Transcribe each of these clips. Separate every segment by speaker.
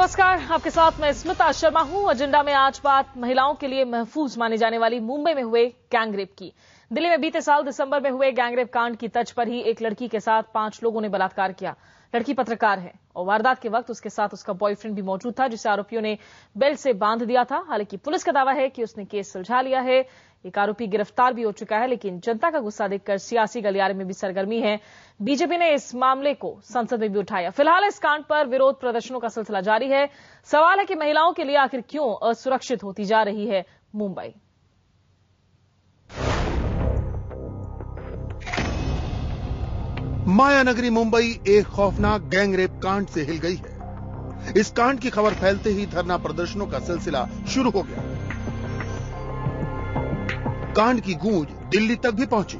Speaker 1: नमस्कार, आपके साथ मैं स्मिता शर्मा हूं। एजेंडा में आज बात महिलाओं के लिए महफूज मानी जाने वाली मुंबई में हुए गैंगरेप की। दिल्ली में बीते साल दिसंबर में हुए गैंगरेप कांड की तर्ज पर ही एक लड़की के साथ 5 लोगों ने बलात्कार किया। लड़की पत्रकार है और वारदात के वक्त उसके साथ उसका बॉयफ्रेंड भी मौजूद था, जिसे आरोपियों ने बेल्ट से बांध दिया था। हालांकि पुलिस का दावा है कि उसने केस सुलझा लिया है। एक आरोपी गिरफ्तार भी हो चुका है, लेकिन जनता का गुस्सा देखकर सियासी गलियारे में भी सरगर्मी है। बीजेपी ने इस मामले को संसद में भी उठाया। फिलहाल इस कांड पर विरोध प्रदर्शनों का सिलसिला जारी है। सवाल है कि महिलाओं के लिए आखिर क्यों असुरक्षित होती जा रही है मुंबई।
Speaker 2: मायानगरी मुंबई एक खौफनाक गैंगरेप कांड से हिल गई है। इस कांड की खबर फैलते ही धरना प्रदर्शनों का सिलसिला शुरू हो गया। कांड की गूंज दिल्ली तक भी पहुंची।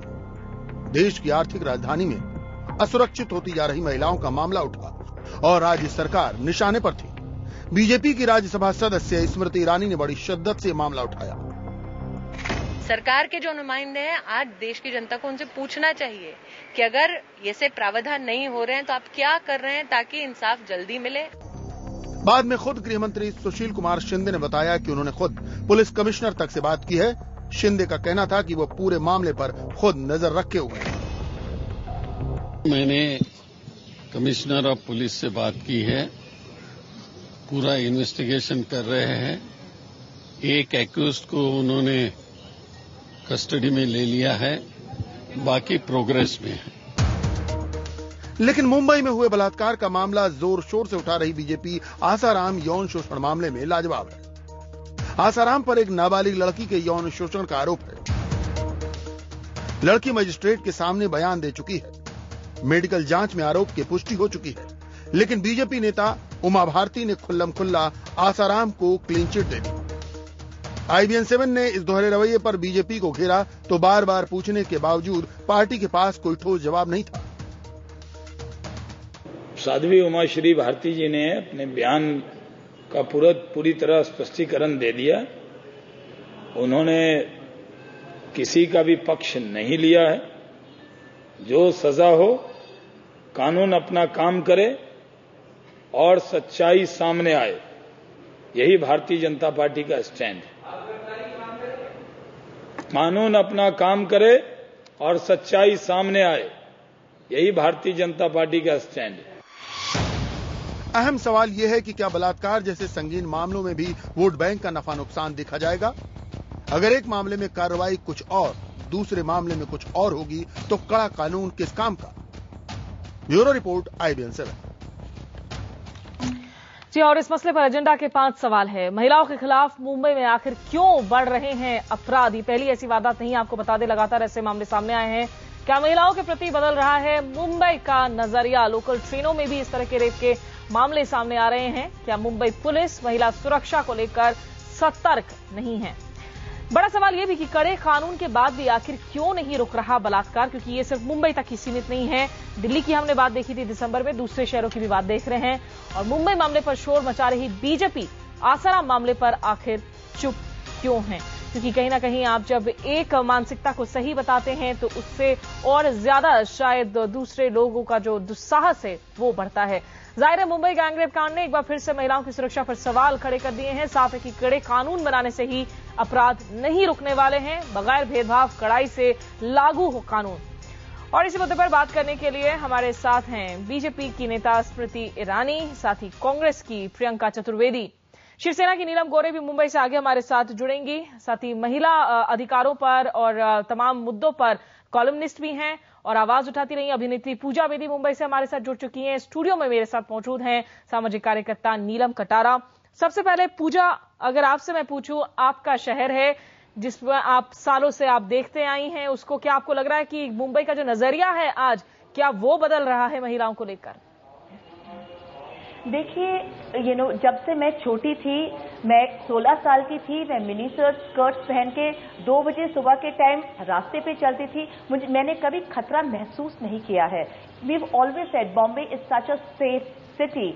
Speaker 2: देश की आर्थिक राजधानी में असुरक्षित होती जा रही महिलाओं का मामला उठा और राज्य सरकार निशाने पर थी। बीजेपी की राज्यसभा सदस्य स्मृति ईरानी ने बड़ी शिद्दत से मामला उठाया।
Speaker 3: सरकार के जो नुमाइंदे हैं, आज देश की जनता को उनसे पूछना चाहिए कि अगर ये से प्रावधान नहीं हो रहे हैं तो आप क्या कर रहे हैं ताकि इंसाफ जल्दी मिले।
Speaker 2: बाद में खुद गृह मंत्री सुशील कुमार शिंदे ने बताया कि उन्होंने खुद पुलिस कमिश्नर तक से बात की है। शिंदे का कहना था कि वो पूरे मामले पर खुद नजर रखे हुए हैं।
Speaker 4: मैंने कमिश्नर ऑफ पुलिस से बात की है, पूरा इन्वेस्टिगेशन कर रहे हैं। एक एक्यूज्ड को उन्होंने कस्टडी में ले लिया है, बाकी प्रोग्रेस में है।
Speaker 2: लेकिन मुंबई में हुए बलात्कार का मामला जोर शोर से उठा रही बीजेपी आसाराम यौन शोषण मामले में लाजवाब है। आसाराम पर एक नाबालिग लड़की के यौन शोषण का आरोप है। लड़की मजिस्ट्रेट के सामने बयान दे चुकी है। मेडिकल जांच में आरोप की पुष्टि हो चुकी है, लेकिन बीजेपी नेता उमा भारती ने खुल्लम खुल्ला आसाराम को क्लीन चिट दे दी। IBN7 ने इस दोहरे रवैये पर बीजेपी को घेरा तो बार बार पूछने के बावजूद पार्टी के पास कोई ठोस जवाब नहीं था।
Speaker 5: साध्वी उमाश्री भारती जी ने अपने बयान का पूरी तरह स्पष्टीकरण दे दिया। उन्होंने किसी का भी पक्ष नहीं लिया है। जो सजा हो, कानून अपना काम करे और सच्चाई सामने आए, यही भारतीय जनता पार्टी का स्टैंड है। कानून अपना काम करे और सच्चाई सामने आए, यही भारतीय जनता पार्टी का स्टैंड है।
Speaker 2: अहम सवाल यह है कि क्या बलात्कार जैसे संगीन मामलों में भी वोट बैंक का नफा नुकसान देखा जाएगा? अगर एक मामले में कार्रवाई कुछ और, दूसरे मामले में कुछ और होगी तो कड़ा कानून किस काम का? Bureau report IBN7।
Speaker 1: जी, और इस मसले पर एजेंडा के 5 सवाल है। महिलाओं के खिलाफ मुंबई में आखिर क्यों बढ़ रहे हैं अपराध? ये पहली ऐसी वारदात नहीं, आपको बता दें, लगातार ऐसे मामले सामने आए हैं। क्या महिलाओं के प्रति बदल रहा है मुंबई का नजरिया? लोकल ट्रेनों में भी इस तरह के रेप के मामले सामने आ रहे हैं। क्या मुंबई पुलिस महिला सुरक्षा को लेकर सतर्क नहीं है? बड़ा सवाल यह भी कि कड़े कानून के बाद भी आखिर क्यों नहीं रुक रहा बलात्कार, क्योंकि ये सिर्फ मुंबई तक ही सीमित नहीं है। दिल्ली की हमने बात देखी थी दिसंबर में, दूसरे शहरों की भी बात देख रहे हैं। और मुंबई मामले पर शोर मचा रही बीजेपी आसाराम मामले पर आखिर चुप क्यों है? क्योंकि कहीं ना कहीं आप जब एक मानसिकता को सही बताते हैं तो उससे और ज्यादा शायद दूसरे लोगों का जो दुस्साहस है वो बढ़ता है। जाहिर है मुंबई गैंगरेप कांड ने एक बार फिर से महिलाओं की सुरक्षा पर सवाल खड़े कर दिए हैं। साफ है कि कड़े कानून बनाने से ही अपराध नहीं रुकने वाले हैं, बगैर भेदभाव कड़ाई से लागू हो कानून। और इसी मुद्दे पर बात करने के लिए हमारे साथ हैं बीजेपी की नेता स्मृति ईरानी, साथ ही कांग्रेस की प्रियंका चतुर्वेदी, शिवसेना की नीलम गोरे भी मुंबई से आगे हमारे साथ जुड़ेंगी। साथ ही महिला अधिकारों पर और तमाम मुद्दों पर कॉलमनिस्ट भी हैं और आवाज उठाती रही अभिनेत्री पूजा बेदी मुंबई से हमारे साथ जुड़ चुकी हैं। स्टूडियो में मेरे साथ मौजूद हैं सामाजिक कार्यकर्ता नीलम कटारा। सबसे पहले पूजा, अगर आपसे मैं पूछूं, आपका शहर है जिसमें आप सालों से आप देखते आई हैं, उसको क्या आपको लग रहा है कि मुंबई का जो नजरिया है आज, क्या वो बदल रहा है महिलाओं को लेकर?
Speaker 6: देखिए, जब से मैं छोटी थी, मैं 16 साल की थी, मैं मिनी स्कर्ट्स पहन के 2 बजे सुबह के टाइम रास्ते पे चलती थी। मैंने कभी खतरा महसूस नहीं किया है। We have always said Bombay is such a safe city.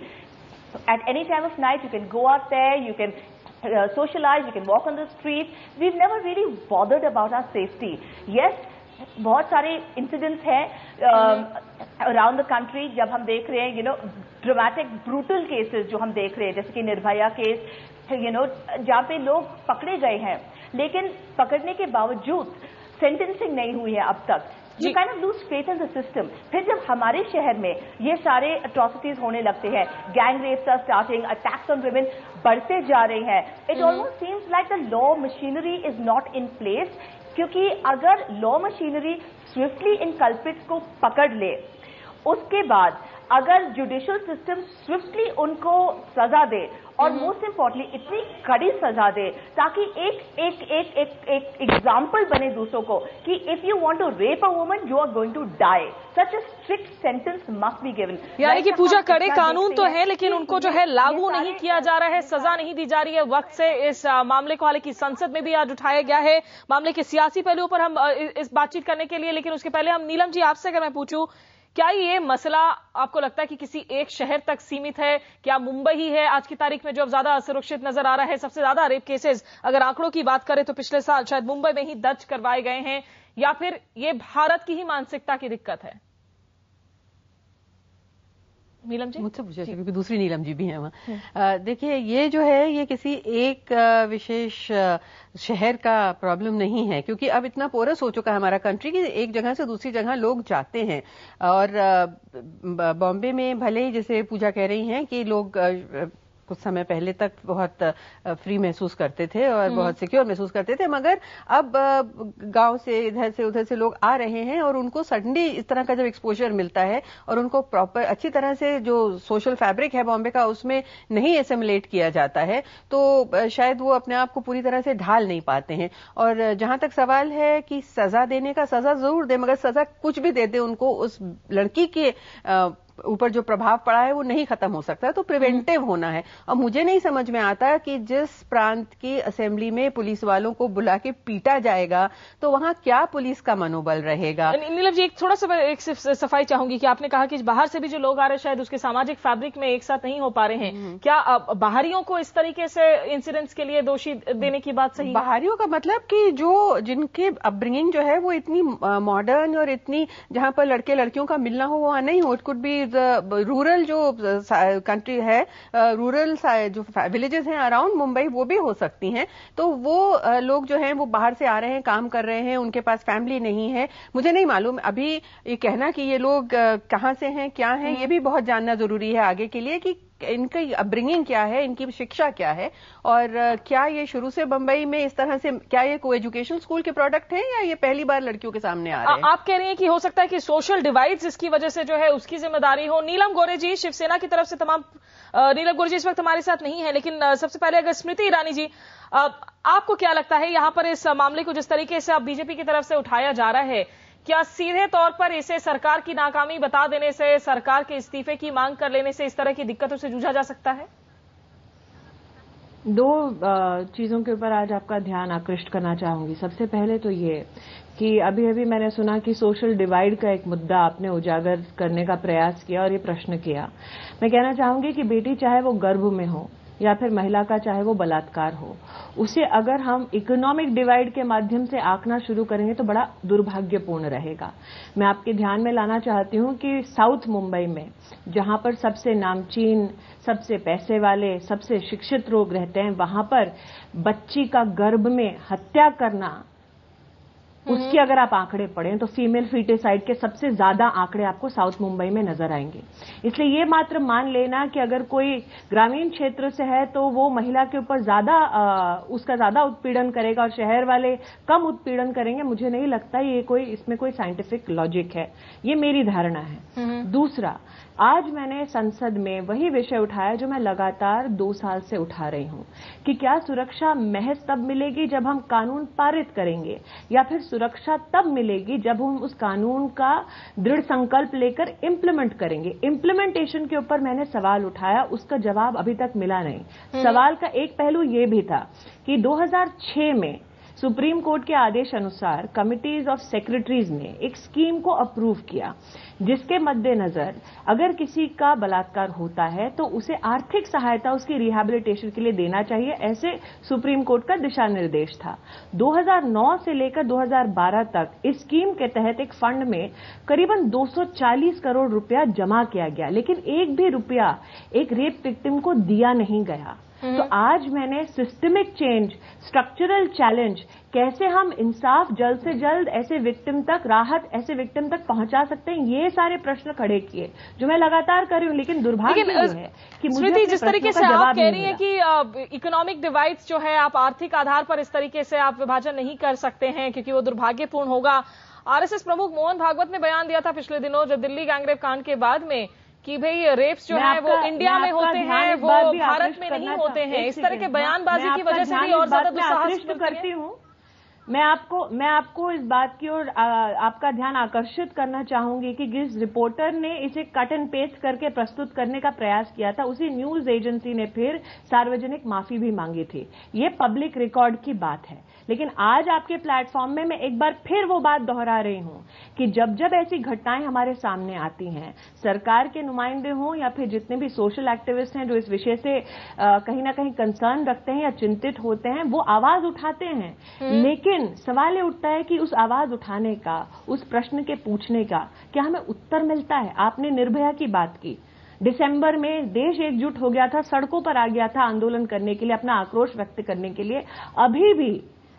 Speaker 6: At any time of night, you can go out there, you can socialize, you can walk on the street. We've never really bothered about our safety. Yes, बहुत सारे incidents हैं around the country जब हम देख रहे हैं dramatic brutal cases जो हम देख रहे हैं, जैसे कि निर्भया केस जहां पे लोग पकड़े गए हैं, लेकिन पकड़ने के बावजूद सेंटेंसिंग नहीं हुई है अब तक। You kind of lose faith in the system. फिर जब हमारे शहर में ये सारे atrocities होने लगते हैं, gang rapes are starting, attacks on women बढ़ते जा रहे हैं, it almost seems like the law machinery is not in place. क्योंकि अगर law machinery swiftly इन culprits को पकड़ ले, उसके बाद अगर जुडिशियल सिस्टम स्विफ्टली उनको सजा दे और मोस्ट इंपॉर्टेंटली इतनी कड़ी सजा दे ताकि एक एग्जाम्पल बने दूसरों को कि if you want to rape a woman you are going to die, such a strict sentence must be given.
Speaker 1: यानी कि पूजा, कड़े कानून तो है लेकिन उनको जो है लागू नहीं किया जा रहा है, सजा नहीं दी जा रही है वक्त से। इस मामले को हालांकि संसद में भी आज उठाया गया है, मामले के सियासी पहलुओं पर हम इस बातचीत करने के लिए, लेकिन उसके पहले हम नीलम जी आपसे अगर मैं पूछूं, क्या ये मसला आपको लगता है कि किसी एक शहर तक सीमित है? क्या मुंबई ही है आज की तारीख में जो अब ज्यादा असुरक्षित नजर आ रहा है? सबसे ज्यादा रेप केसेस अगर आंकड़ों की बात करें तो पिछले साल शायद मुंबई में ही दर्ज करवाए गए हैं, या फिर ये भारत की ही मानसिकता की दिक्कत है? नीलम जी
Speaker 7: मुझसे पूछा क्योंकि दूसरी नीलम जी भी हैं वहाँ। देखिए, ये जो है ये किसी एक विशेष शहर का प्रॉब्लम नहीं है, क्योंकि अब इतना पोरस हो चुका है हमारा कंट्री कि एक जगह से दूसरी जगह लोग जाते हैं। और बॉम्बे में भले ही जैसे पूजा कह रही हैं कि लोग कुछ समय पहले तक बहुत फ्री महसूस करते थे और बहुत सिक्योर महसूस करते थे, मगर अब गांव से इधर से उधर से लोग आ रहे हैं और उनको सडनली इस तरह का जब एक्सपोजर मिलता है और उनको प्रॉपर अच्छी तरह से जो सोशल फैब्रिक है बॉम्बे का उसमें नहीं एसिमुलेट किया जाता है, तो शायद वो अपने आप को पूरी तरह से ढाल नहीं पाते हैं। और जहां तक सवाल है कि सजा देने का, सजा जरूर दे, मगर सजा कुछ भी दे दे उनको, उस लड़की के ऊपर जो प्रभाव पड़ा है वो नहीं खत्म हो सकता, तो प्रिवेंटिव होना है। और मुझे नहीं समझ में आता कि जिस प्रांत की असेंबली में पुलिस वालों को बुला के पीटा जाएगा तो वहां क्या पुलिस का मनोबल रहेगा।
Speaker 1: नीलम जी, एक थोड़ा सा एक सफाई चाहूंगी कि आपने कहा कि बाहर से भी जो लोग आ रहे हैं शायद उसके सामाजिक फैब्रिक में एक साथ नहीं हो पा रहे हैं, क्या बाहरियों को इस तरीके से इंसिडेंट्स के लिए दोषी देने की बात सही?
Speaker 7: बाहरियों का मतलब कि जो जिनके अपब्रिंगिंग जो है वो इतनी मॉडर्न और इतनी जहां पर लड़के लड़कियों का मिलना हो वहां नहीं हो, इट कुड बी रूरल जो कंट्री है, रूरल जो विलेजेस हैं अराउंड मुंबई वो भी हो सकती हैं। तो वो लोग जो हैं वो बाहर से आ रहे हैं, काम कर रहे हैं, उनके पास फैमिली नहीं है। मुझे नहीं मालूम अभी ये कहना कि ये लोग कहां से हैं क्या हैं, ये भी बहुत जानना जरूरी है आगे के लिए कि इनकी अपब्रिंगिंग क्या है, इनकी शिक्षा क्या है, और क्या ये शुरू से बंबई में इस तरह से, क्या ये को एजुकेशनल स्कूल के प्रोडक्ट हैं या ये पहली बार लड़कियों के सामने आ रहे हैं?
Speaker 1: आप कह रही हैं कि हो सकता है कि सोशल डिवाइड्स इसकी वजह से जो है उसकी जिम्मेदारी हो। नीलम गोरे जी, शिवसेना की तरफ से तमाम, नीलम गोरे जी इस वक्त हमारे साथ नहीं है, लेकिन सबसे पहले अगर स्मृति ईरानी जी, आपको क्या लगता है यहां पर इस मामले को जिस तरीके से अब बीजेपी की तरफ से उठाया जा रहा है, क्या सीधे तौर पर इसे सरकार की नाकामी बता देने से, सरकार के इस्तीफे की मांग कर लेने से इस तरह की दिक्कतों से जूझा जा सकता है?
Speaker 8: दो चीजों के ऊपर आज आपका ध्यान आकृष्ट करना चाहूंगी। सबसे पहले तो ये कि अभी अभी मैंने सुना कि सोशल डिवाइड का एक मुद्दा आपने उजागर करने का प्रयास किया और ये प्रश्न किया। मैं कहना चाहूंगी कि बेटी चाहे वो गर्भ में हो या फिर महिला का चाहे वो बलात्कार हो, उसे अगर हम इकोनॉमिक डिवाइड के माध्यम से आंकना शुरू करेंगे तो बड़ा दुर्भाग्यपूर्ण रहेगा। मैं आपके ध्यान में लाना चाहती हूं कि साउथ मुंबई में, जहां पर सबसे नामचीन, सबसे पैसे वाले, सबसे शिक्षित लोग रहते हैं, वहां पर बच्ची का गर्भ में हत्या करना, उसके अगर आप आंकड़े पढ़ें तो फीमेल फीटिसाइड के सबसे ज्यादा आंकड़े आपको साउथ मुंबई में नजर आएंगे। इसलिए ये मात्र मान लेना कि अगर कोई ग्रामीण क्षेत्र से है तो वो महिला के ऊपर उसका ज्यादा उत्पीड़न करेगा और शहर वाले कम उत्पीड़न करेंगे, मुझे नहीं लगता इसमें कोई साइंटिफिक लॉजिक है। ये मेरी धारणा है। दूसरा, आज मैंने संसद में वही विषय उठाया जो मैं लगातार 2 साल से उठा रही हूं कि क्या सुरक्षा महज तब मिलेगी जब हम कानून पारित करेंगे, या फिर सुरक्षा तब मिलेगी जब हम उस कानून का दृढ़ संकल्प लेकर इम्प्लीमेंट करेंगे। इम्प्लीमेंटेशन के ऊपर मैंने सवाल उठाया, उसका जवाब अभी तक मिला नहीं। सवाल का एक पहलू यह भी था कि 2006 में सुप्रीम कोर्ट के आदेश अनुसार कमिटीज ऑफ सेक्रेटरीज ने एक स्कीम को अप्रूव किया, जिसके मद्देनजर अगर किसी का बलात्कार होता है तो उसे आर्थिक सहायता उसकी रिहैबिलिटेशन के लिए देना चाहिए, ऐसे सुप्रीम कोर्ट का दिशा निर्देश था। 2009 से लेकर 2012 तक इस स्कीम के तहत एक फंड में करीबन 240 करोड़ रुपया जमा किया गया, लेकिन एक भी रुपया एक रेप विक्टिम को दिया नहीं गया। तो आज मैंने सिस्टमिक चेंज, स्ट्रक्चरल चैलेंज, कैसे हम इंसाफ जल्द से जल्द ऐसे विक्टिम तक, राहत ऐसे विक्टिम तक पहुंचा सकते हैं, ये सारे प्रश्न खड़े किए, जो मैं लगातार कर रही हूं। लेकिन दुर्भाग्य ये है कि मुझे
Speaker 1: जिस तरीके से आप कह रही हैं कि इकोनॉमिक डिवाइड्स जो है, आप आर्थिक आधार पर इस तरीके से आप विभाजन नहीं कर सकते हैं, क्योंकि वो दुर्भाग्यपूर्ण होगा। आरएसएस प्रमुख मोहन भागवत ने बयान दिया था पिछले दिनों जब दिल्ली गैंगरेप कांड के बाद में कि भाई रेप्स जो है वो इंडिया में होते हैं, वो भारत में नहीं होते हैं। इस तरह के बयानबाजी की वजह से भी और ज्यादा दुस्साहस करती हूँ।
Speaker 8: मैं आपको इस बात की ओर आपका ध्यान आकर्षित करना चाहूंगी कि जिस रिपोर्टर ने इसे कट एंड पेस्ट करके प्रस्तुत करने का प्रयास किया था, उसी न्यूज एजेंसी ने फिर सार्वजनिक माफी भी मांगी थी। ये पब्लिक रिकॉर्ड की बात है। लेकिन आज आपके प्लेटफॉर्म में मैं एक बार फिर वो बात दोहरा रही हूं कि जब जब ऐसी घटनाएं हमारे सामने आती हैं, सरकार के नुमाइंदे हों या फिर जितने भी सोशल एक्टिविस्ट हैं जो इस विषय से कहीं ना कहीं कंसर्न रखते हैं या चिंतित होते हैं, वो आवाज उठाते हैं। लेकिन सवाल ये उठता है कि उस आवाज उठाने का, उस प्रश्न के पूछने का क्या हमें उत्तर मिलता है? आपने निर्भया की बात की। दिसंबर में देश एकजुट हो गया था, सड़कों पर आ गया था आंदोलन करने के लिए, अपना आक्रोश व्यक्त करने के लिए। अभी भी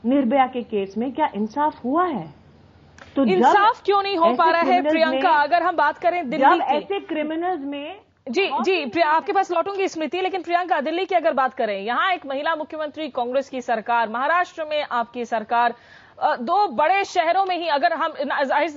Speaker 8: निर्भया के केस में क्या इंसाफ हुआ है?
Speaker 1: तो इंसाफ क्यों नहीं हो पा रहा है प्रियंका? अगर हम बात करें दिल्ली की,
Speaker 8: ऐसे क्रिमिनल्स में
Speaker 1: जी आपके पास लौटूंगी स्मृति, लेकिन प्रियंका, दिल्ली की अगर बात करें, यहां एक महिला मुख्यमंत्री, कांग्रेस की सरकार, महाराष्ट्र में आपकी सरकार, दो बड़े शहरों में ही, अगर हम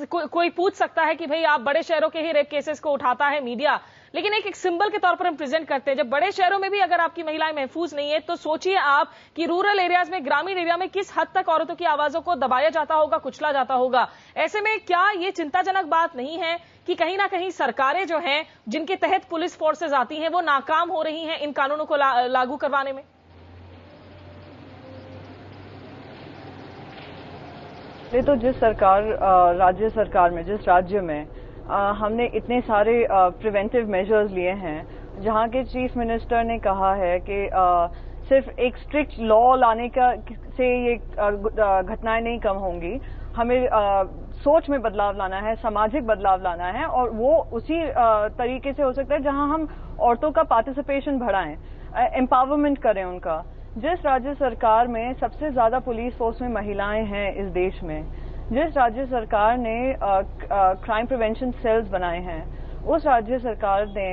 Speaker 1: कोई पूछ सकता है कि भाई आप बड़े शहरों के ही रेप केसेस को उठाता है मीडिया, लेकिन एक सिंबल के तौर पर हम प्रेजेंट करते हैं। जब बड़े शहरों में भी अगर आपकी महिलाएं महफूज नहीं है, तो सोचिए आप कि रूरल एरियाज में, ग्रामीण एरिया में किस हद तक औरतों की आवाजों को दबाया जाता होगा, कुचला जाता होगा। ऐसे में क्या ये चिंताजनक बात नहीं है कि कहीं ना कहीं सरकारें जो हैं, जिनके तहत पुलिस फोर्सेज आती हैं, वो नाकाम हो रही हैं इन कानूनों को लागू करवाने में?
Speaker 9: ये तो जिस सरकार, राज्य सरकार में, जिस राज्य में हमने इतने सारे प्रिवेंटिव मेजर्स लिए हैं, जहां के चीफ मिनिस्टर ने कहा है कि सिर्फ एक स्ट्रिक्ट लॉ लाने का से ये घटनाएं नहीं कम होंगी, हमें सोच में बदलाव लाना है, सामाजिक बदलाव लाना है, और वो उसी तरीके से हो सकता है जहां हम औरतों का पार्टिसिपेशन बढ़ाएं, एम्पावरमेंट करें उनका। जिस राज्य सरकार में सबसे ज्यादा पुलिस फोर्स में महिलाएं हैं इस देश में, जिस राज्य सरकार ने क्राइम प्रिवेंशन सेल्स बनाए हैं, उस राज्य सरकार ने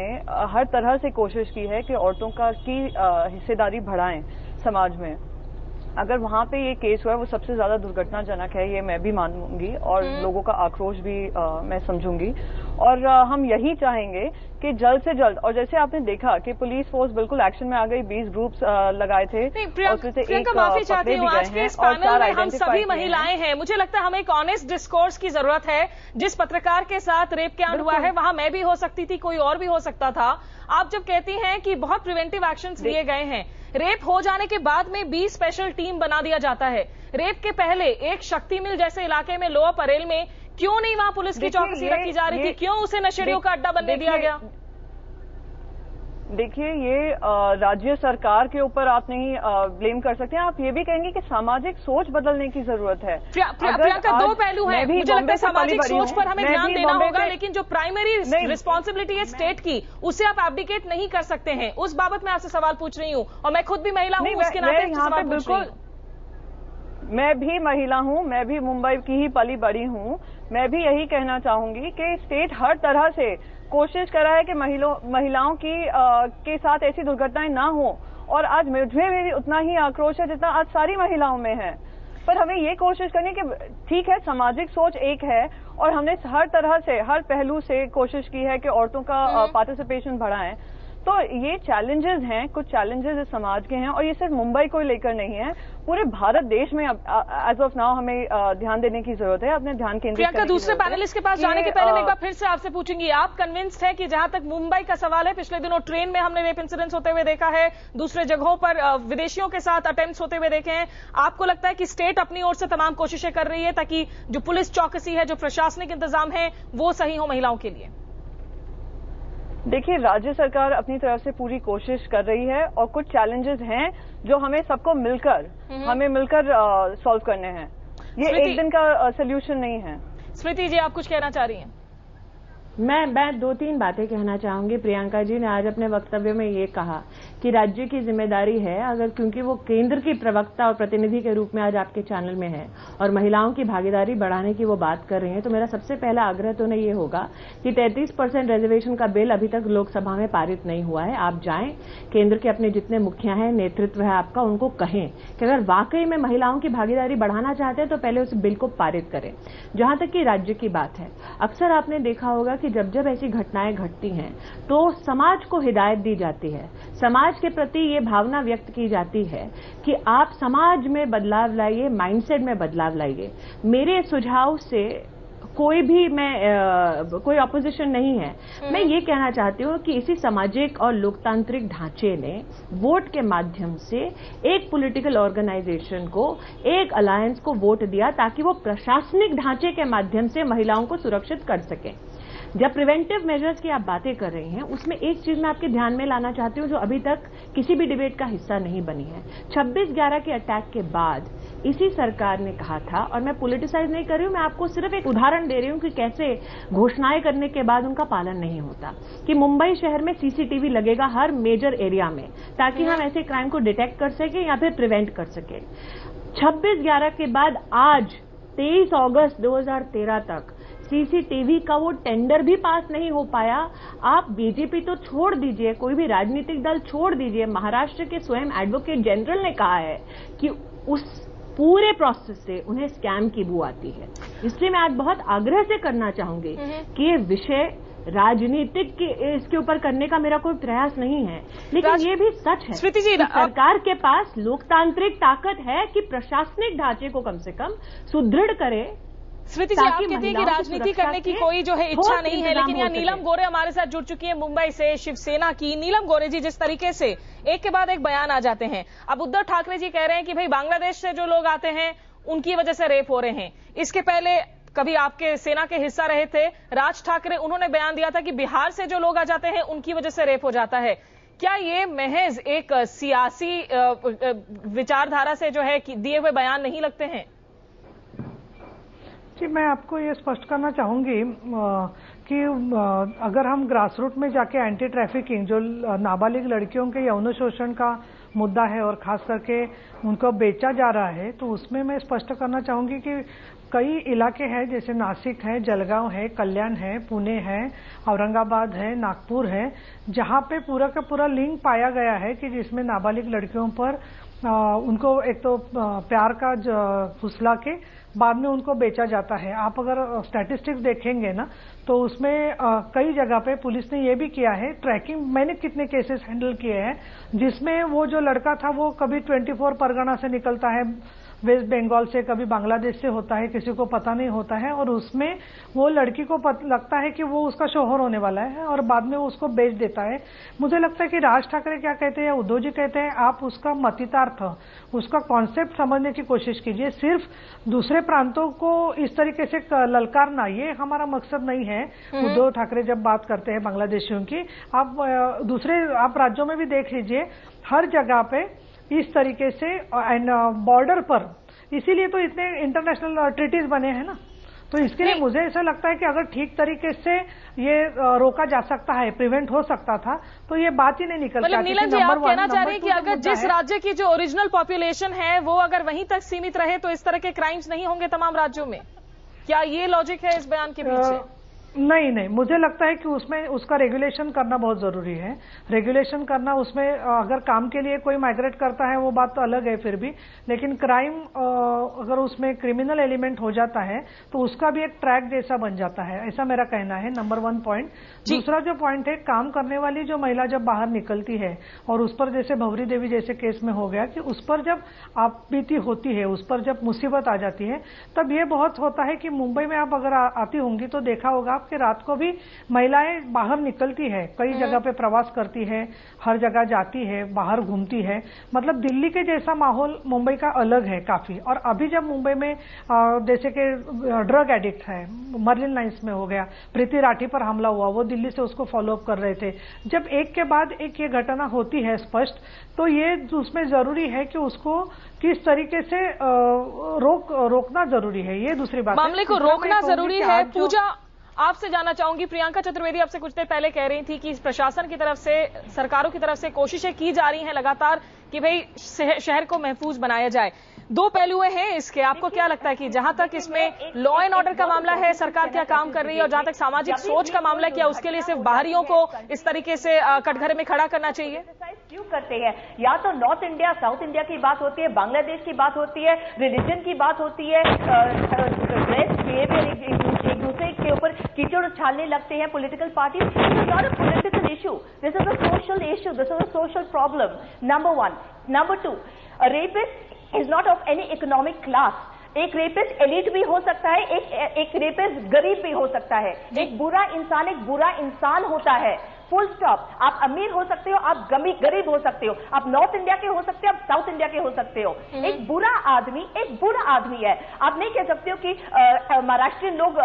Speaker 9: हर तरह से कोशिश की है कि औरतों की हिस्सेदारी बढ़ाएं समाज में। अगर वहां पे ये केस हुआ है, वो सबसे ज्यादा दुर्घटनाजनक है, ये मैं भी मानूंगी, और लोगों का आक्रोश भी मैं समझूंगी। और हम यही चाहेंगे कि जल्द से जल्द, और जैसे आपने देखा कि पुलिस फोर्स बिल्कुल एक्शन में आ गई, 20 ग्रुप्स लगाए थे।
Speaker 1: प्रियंका, माफी चाहती हूँ, आज के इस पैनल में हम सभी महिलाएं हैं। मुझे लगता है हमें एक ऑनेस्ट डिस्कोर्स की जरूरत है। जिस पत्रकार के साथ रेप कांड हुआ है, वहां मैं भी हो सकती थी, कोई और भी हो सकता था। आप जब कहती हैं कि बहुत प्रिवेंटिव एक्शंस लिए गए हैं, रेप हो जाने के बाद में 20 स्पेशल टीम बना दिया जाता है। रेप के पहले एक शक्ति मिल जैसे इलाके में, लोअर परेल में, क्यों नहीं वहां पुलिस की चौकसी रखी जा रही थी? क्यों उसे नशेड़ियों का अड्डा बनने दिया गया?
Speaker 9: देखिए, ये राज्य सरकार के ऊपर आप नहीं ब्लेम कर सकते हैं। आप ये भी कहेंगे कि सामाजिक सोच बदलने की जरूरत है।
Speaker 1: प्रियंका, दो पहलू हैं। मुझे लगता है सामाजिक सोच पर हमें ध्यान देना होगा, लेकिन जो प्राइमरी रिस्पॉन्सिबिलिटी है स्टेट की, उसे आप एब्डिकेट नहीं कर सकते हैं। उस बाबत मैं आपसे सवाल पूछ रही हूँ, और मैं खुद भी महिला हूँ, उसके नाते सवाल पूछ रही हूँ।
Speaker 9: मैं भी महिला हूं, मैं भी मुंबई की ही पली बड़ी हूं। मैं भी यही कहना चाहूंगी कि स्टेट हर तरह से कोशिश कर रहा है कि महिलाओं के साथ ऐसी दुर्घटनाएं ना हो, और आज मुझे भी उतना ही आक्रोश है जितना आज सारी महिलाओं में है। पर हमें ये कोशिश करनी कि ठीक है, सामाजिक सोच एक है, और हमने हर तरह से, हर पहलू से कोशिश की है कि औरतों का पार्टिसिपेशन बढ़ाएं, तो ये चैलेंजेस हैं, कुछ चैलेंजेस इस समाज के हैं, और ये सिर्फ मुंबई को लेकर नहीं है, पूरे भारत देश में एज ऑफ नाउ हमें ध्यान देने की जरूरत है, अपने ध्यान केंद्रित
Speaker 1: प्रियंका,
Speaker 9: करने की
Speaker 1: दूसरे
Speaker 9: जरूरत है।
Speaker 1: पैनलिस्ट के पास जाने के पहले मैं एक बार फिर से आपसे पूछूंगी, आप कन्विंस्ड है कि जहां तक मुंबई का सवाल है, पिछले दिनों ट्रेन में हमने रेप इंसिडेंट्स होते हुए देखा है, दूसरे जगहों पर विदेशियों के साथ अटेम्प्ट्स होते हुए देखे हैं, आपको लगता है कि स्टेट अपनी ओर से तमाम कोशिशें कर रही है ताकि जो पुलिस चौकसी है, जो प्रशासनिक इंतजाम है, वो सही हो महिलाओं के लिए?
Speaker 9: देखिए, राज्य सरकार अपनी तरफ से पूरी कोशिश कर रही है, और कुछ चैलेंजेस हैं जो हमें सबको मिलकर सॉल्व करने हैं। ये एक दिन का सोल्यूशन नहीं है।
Speaker 1: स्मृति जी, आप कुछ कहना चाह रही हैं?
Speaker 8: मैं 2-3 बातें कहना चाहूंगी। प्रियंका जी ने आज अपने वक्तव्य में ये कहा कि राज्य की जिम्मेदारी है, अगर क्योंकि वो केंद्र की प्रवक्ता और प्रतिनिधि के रूप में आज आपके चैनल में है और महिलाओं की भागीदारी बढ़ाने की वो बात कर रही हैं, तो मेरा सबसे पहला आग्रह तो ये होगा कि 33% रिजर्वेशन का बिल अभी तक लोकसभा में पारित नहीं हुआ है। आप जाएं, केंद्र के अपने जितने मुखिया हैं, नेतृत्व है आपका, उनको कहें कि अगर वाकई में महिलाओं की भागीदारी बढ़ाना चाहते हैं तो पहले उस बिल को पारित करें। जहां तक कि राज्य की बात है, अक्सर आपने देखा होगा कि जब जब ऐसी घटनाएं घटती हैं तो समाज को हिदायत दी जाती है, समाज के प्रति ये भावना व्यक्त की जाती है कि आप समाज में बदलाव लाइए, माइंडसेट में बदलाव लाइए। मेरे सुझाव से कोई ऑपोजिशन नहीं है। मैं ये कहना चाहती हूँ कि इसी सामाजिक और लोकतांत्रिक ढांचे ने वोट के माध्यम से एक पॉलिटिकल ऑर्गेनाइजेशन को, एक अलायंस को वोट दिया ताकि वो प्रशासनिक ढांचे के माध्यम से महिलाओं को सुरक्षित कर सके। जब प्रिवेंटिव मेजर्स की आप बातें कर रही हैं, उसमें एक चीज मैं आपके ध्यान में लाना चाहती हूं जो अभी तक किसी भी डिबेट का हिस्सा नहीं बनी है। 26/11 के अटैक के बाद इसी सरकार ने कहा था, और मैं पॉलिटिसाइज नहीं कर रही हूं, मैं आपको सिर्फ एक उदाहरण दे रही हूं कि कैसे घोषणाएं करने के बाद उनका पालन नहीं होता, कि मुंबई शहर में सीसीटीवी लगेगा हर मेजर एरिया में, ताकि हम ऐसे क्राइम को डिटेक्ट कर सके या फिर प्रिवेंट कर सके। 26/11 के बाद आज 23 अगस्त 2013 तक सीसीटीवी का वो टेंडर भी पास नहीं हो पाया। आप बीजेपी तो छोड़ दीजिए, कोई भी राजनीतिक दल छोड़ दीजिए, महाराष्ट्र के स्वयं एडवोकेट जनरल ने कहा है कि उस पूरे प्रोसेस से उन्हें स्कैम की बू आती है। इसलिए मैं आज बहुत आग्रह से करना चाहूंगी कि ये विषय राजनीतिक के इसके ऊपर करने का मेरा कोई प्रयास नहीं है, लेकिन ये भी सच है
Speaker 1: स्मृति जी,
Speaker 8: कि सरकार के पास लोकतांत्रिक ताकत है कि प्रशासनिक ढांचे को कम से कम सुदृढ़ करे।
Speaker 1: स्मृति जी, आप कहती हैं कि राजनीति करने की कोई जो है इच्छा नहीं है, लेकिन यहाँ नीलम गोरे हमारे साथ जुड़ चुकी है मुंबई से, शिवसेना की। नीलम गोरे जी, जिस तरीके से एक के बाद एक बयान आ जाते हैं, अब उद्धव ठाकरे जी कह रहे हैं कि भाई बांग्लादेश से जो लोग आते हैं उनकी वजह से रेप हो रहे हैं। इसके पहले कभी आपके सेना के हिस्सा रहे थे राज ठाकरे, उन्होंने बयान दिया था कि बिहार से जो लोग आ जाते हैं उनकी वजह से रेप हो जाता है। क्या ये महज एक सियासी विचारधारा से जो है दिए हुए बयान नहीं लगते हैं?
Speaker 10: जी, मैं आपको ये स्पष्ट करना चाहूंगी कि अगर हम ग्रास रूट में जाके एंटी ट्रैफिकिंग, जो नाबालिग लड़कियों के यौन शोषण का मुद्दा है और खास करके उनको बेचा जा रहा है, तो उसमें मैं स्पष्ट करना चाहूंगी कि कई इलाके हैं, जैसे नासिक है, जलगांव है, कल्याण है, पुणे है, औरंगाबाद है, नागपुर है, जहां पे पूरा का पूरा लिंक पाया गया है कि जिसमें नाबालिग लड़कियों पर उनको एक तो प्यार का फुसला के बाद में उनको बेचा जाता है। आप अगर स्टैटिस्टिक्स देखेंगे ना, तो उसमें कई जगह पे पुलिस ने ये भी किया है ट्रैकिंग। मैंने कितने केसेस हैंडल किए हैं जिसमें वो जो लड़का था वो कभी 24 परगना से निकलता है, वेस्ट बंगाल से, कभी बांग्लादेश से होता है, किसी को पता नहीं होता है, और उसमें वो लड़की को लगता है कि वो उसका शौहर होने वाला है और बाद में वो उसको बेच देता है। मुझे लगता है कि राज ठाकरे क्या कहते हैं या उद्धव जी कहते हैं, आप उसका मतितार्थ, उसका कॉन्सेप्ट समझने की कोशिश कीजिए। सिर्फ दूसरे प्रांतों को इस तरीके से ललकारना, ये हमारा मकसद नहीं है। उद्धव ठाकरे जब बात करते हैं बांग्लादेशियों की, आप राज्यों में भी देख लीजिए, हर जगह पे इस तरीके से बॉर्डर पर, इसीलिए तो इतने इंटरनेशनल ट्रीटीज बने हैं ना। तो इसके लिए मुझे ऐसा लगता है कि अगर ठीक तरीके से ये रोका जा सकता है, प्रिवेंट हो सकता था, तो ये बात ही नहीं निकलती।
Speaker 1: मतलब नीलम जी, आप कहना चाह रहे हैं कि अगर जिस राज्य की जो ओरिजिनल पॉपुलेशन है वो अगर वहीं तक सीमित रहे तो इस तरह के क्राइम्स नहीं होंगे तमाम राज्यों में? क्या ये लॉजिक है इस बयान के पीछे?
Speaker 10: नहीं, मुझे लगता है कि उसमें उसका रेगुलेशन करना बहुत जरूरी है। रेगुलेशन करना, उसमें अगर काम के लिए कोई माइग्रेट करता है वो बात तो अलग है फिर भी, लेकिन क्राइम अगर उसमें क्रिमिनल एलिमेंट हो जाता है तो उसका भी एक ट्रैक जैसा बन जाता है, ऐसा मेरा कहना है। Number 1 point. दूसरा जो पॉइंट है, काम करने वाली जो महिला जब बाहर निकलती है और उस पर जैसे भंवरी देवी जैसे केस में हो गया कि उस पर जब आपबीती होती है, उस पर जब मुसीबत आ जाती है, तब ये बहुत होता है कि मुंबई में आप अगर आती होंगी तो देखा होगा कि रात को भी महिलाएं बाहर निकलती है, कई जगह पे प्रवास करती है, हर जगह जाती है, बाहर घूमती है। मतलब दिल्ली के जैसा माहौल मुंबई का अलग है काफी। और अभी जब मुंबई में जैसे कि ड्रग एडिक्ट है, मर्लिन लाइन्स में हो गया, प्रीति राठी पर हमला हुआ, वो दिल्ली से उसको फॉलोअप कर रहे थे। जब एक के बाद एक ये घटना होती है स्पष्ट, तो ये उसमें जरूरी है कि उसको किस तरीके से रोकना जरूरी है। ये दूसरी बात,
Speaker 1: मामले को रोकना जरूरी है। पूजा, आपसे जानना चाहूंगी, प्रियंका चतुर्वेदी आपसे कुछ देर पहले कह रही थी कि प्रशासन की तरफ से, सरकारों की तरफ से कोशिशें की जा रही हैं लगातार कि भाई शहर को महफूज बनाया जाए। 2 पहलू हैं इसके। आपको क्या लगता है कि जहां तक इसमें लॉ एंड ऑर्डर का मामला है, सरकार क्या काम कर रही है, और जहां तक सामाजिक सोच का मामला है, क्या उसके लिए सिर्फ बाहरियों को इस तरीके से कटघरे में खड़ा करना चाहिए?
Speaker 6: क्यों करते हैं? या तो नॉर्थ इंडिया साउथ इंडिया की बात होती है, बांग्लादेश की बात होती है, रिलीजन की बात होती है, एक दूसरे के ऊपर कीचड़ उछालने लगते हैं political party. This is not a political issue, this is a social issue, this is a social problem. Number 1। Number 2, a rapist is not of any economic class. एक रेपिस्ट एलिट भी हो सकता है, एक रेपिस्ट गरीब भी हो सकता है। एक बुरा इंसान होता है, फुल स्टॉप। आप अमीर हो सकते हो, आप गरीब हो सकते हो, आप नॉर्थ इंडिया के हो सकते हो, आप साउथ इंडिया के हो सकते हो। एक बुरा आदमी है। आप नहीं कह सकते हो कि महाराष्ट्रियन लोग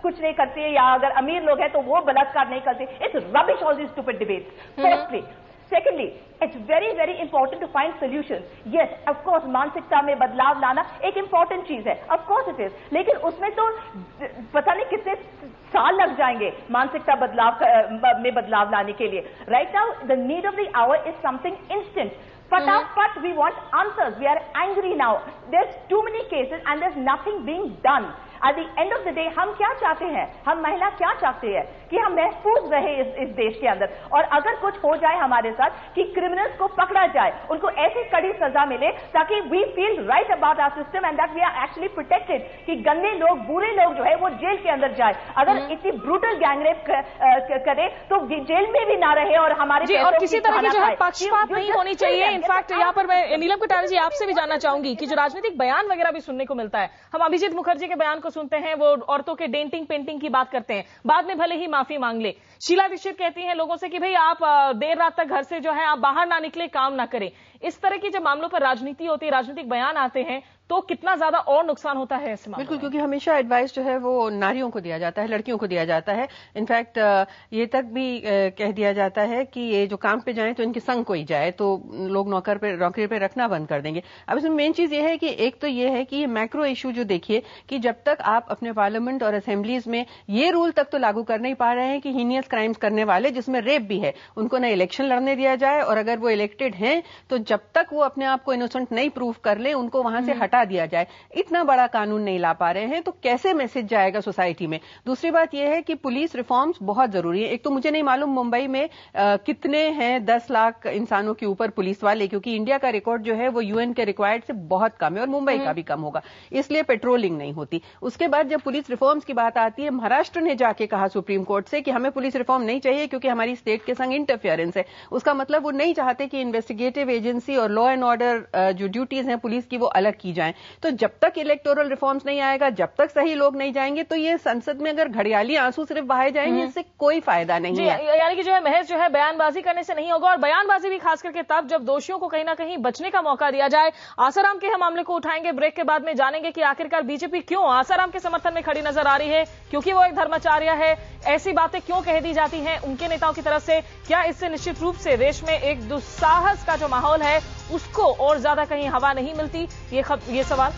Speaker 6: कुछ नहीं करते या अगर अमीर लोग हैं तो वो बलात्कार नहीं करते। It's rubbish all this stupid debates, firstly. Secondly, it's very, very important to find solutions. Yes, of course, मानसिकता में बदलाव लाना एक important चीज है, of course it is. लेकिन उसमें तो पता नहीं कितने साल लग जाएंगे मानसिकता में बदलाव लाने के लिए। Right now, the need of the hour is something instant. फटाफट, we want answers. We are angry now. There's too many cases and there's nothing being done. At the end of the day, हम क्या चाहते हैं? हम महिला क्या चाहते हैं? कि हम महफूज रहे इस देश के अंदर। और अगर कुछ हो जाए हमारे साथ कि क्रिमिनल्स को पकड़ा जाए, उनको ऐसी कड़ी सजा मिले ताकि we feel right about our system and that we are actually protected, कि गंदे लोग, बुरे लोग जो है वो जेल के अंदर जाए। अगर इतनी ब्रूटल गैंगरेप करे तो जेल में भी ना रहे और हमारे
Speaker 1: और किसी तरह की जो है पक्षपात नहीं होनी चाहिए। इनफैक्ट यहाँ पर मैं नीलम कटारिया जी आपसे भी जानना चाहूंगी कि जो राजनीतिक बयान वगैरह भी सुनने को मिलता है, हम अभिजीत मुखर्जी के बयान को सुनते हैं, वो औरतों के डेंटिंग पेंटिंग की बात करते हैं, बाद में भले ही माफी मांग ले। शीला दीक्षित कहती हैं लोगों से कि भाई आप देर रात तक घर से जो है आप बाहर ना निकले, काम ना करें। इस तरह की जब मामलों पर राजनीति होती है, राजनीतिक बयान आते हैं, तो कितना ज्यादा और नुकसान होता है ऐसे मामलों में।
Speaker 7: बिल्कुल, क्योंकि हमेशा एडवाइस जो है वो नारियों को दिया जाता है, लड़कियों को दिया जाता है। इनफैक्ट ये तक भी कह दिया जाता है कि ये जो काम पे जाएं तो इनके संग कोई जाए तो लोग नौकरी पे रखना बंद कर देंगे। अब इसमें मेन चीज ये है कि एक तो ये है कि ये मैक्रो इशू जो देखिए कि जब तक आप अपने पार्लियामेंट और असेंबलीज में ये रूल तक तो लागू कर नहीं पा रहे हैं कि हीनियस क्राइम्स करने वाले, जिसमें रेप भी है, उनको ना इलेक्शन लड़ने दिया जाए, और अगर वो इलेक्टेड हैं तो जब तक वो अपने आप को इनोसेंट नहीं प्रूव कर ले उनको वहां से हटा दिया जाए। इतना बड़ा कानून नहीं ला पा रहे हैं तो कैसे मैसेज जाएगा सोसाइटी में। दूसरी बात यह है कि पुलिस रिफॉर्म्स बहुत जरूरी है। एक तो मुझे नहीं मालूम मुंबई में कितने हैं 10 लाख इंसानों के ऊपर पुलिस वाले, क्योंकि इंडिया का रिकॉर्ड जो है वो यूएन के रिक्वायर्ड से बहुत कम है और मुंबई का भी कम होगा, इसलिए पेट्रोलिंग नहीं होती। उसके बाद जब पुलिस रिफॉर्म्स की बात आती है, महाराष्ट्र ने जाके कहा सुप्रीम कोर्ट से कि हमें पुलिस रिफॉर्म नहीं चाहिए क्योंकि हमारी स्टेट के संग इंटरफेरेंस है। उसका मतलब वो नहीं चाहते कि इन्वेस्टिगेटिव एजेंसी और लॉ एंड ऑर्डर जो ड्यूटीज हैं पुलिस की वो अलग की जाएं। तो जब तक इलेक्टोरल रिफॉर्म्स नहीं आएगा, जब तक सही लोग नहीं जाएंगे, तो ये संसद में अगर घड़ियाली आंसू सिर्फ बहाए जाएंगे इससे कोई फायदा नहीं है।
Speaker 1: यानी कि जो है महज जो है बयानबाजी करने से नहीं होगा, और बयानबाजी भी खास करके तब जब दोषियों को कहीं ना कहीं बचने का मौका दिया जाए। आसाराम के हम मामले को उठाएंगे, ब्रेक के बाद में जानेंगे कि आखिरकार बीजेपी क्यों आसाराम के समर्थन में खड़ी नजर आ रही है, क्योंकि वो एक धर्माचार्य है। ऐसी बातें क्यों कह दी जाती हैं उनके नेताओं की तरफ से? क्या इससे निश्चित रूप से देश में एक दुस्साहस का जो माहौल है उसको और ज्यादा कहीं हवा नहीं मिलती? ये सवाल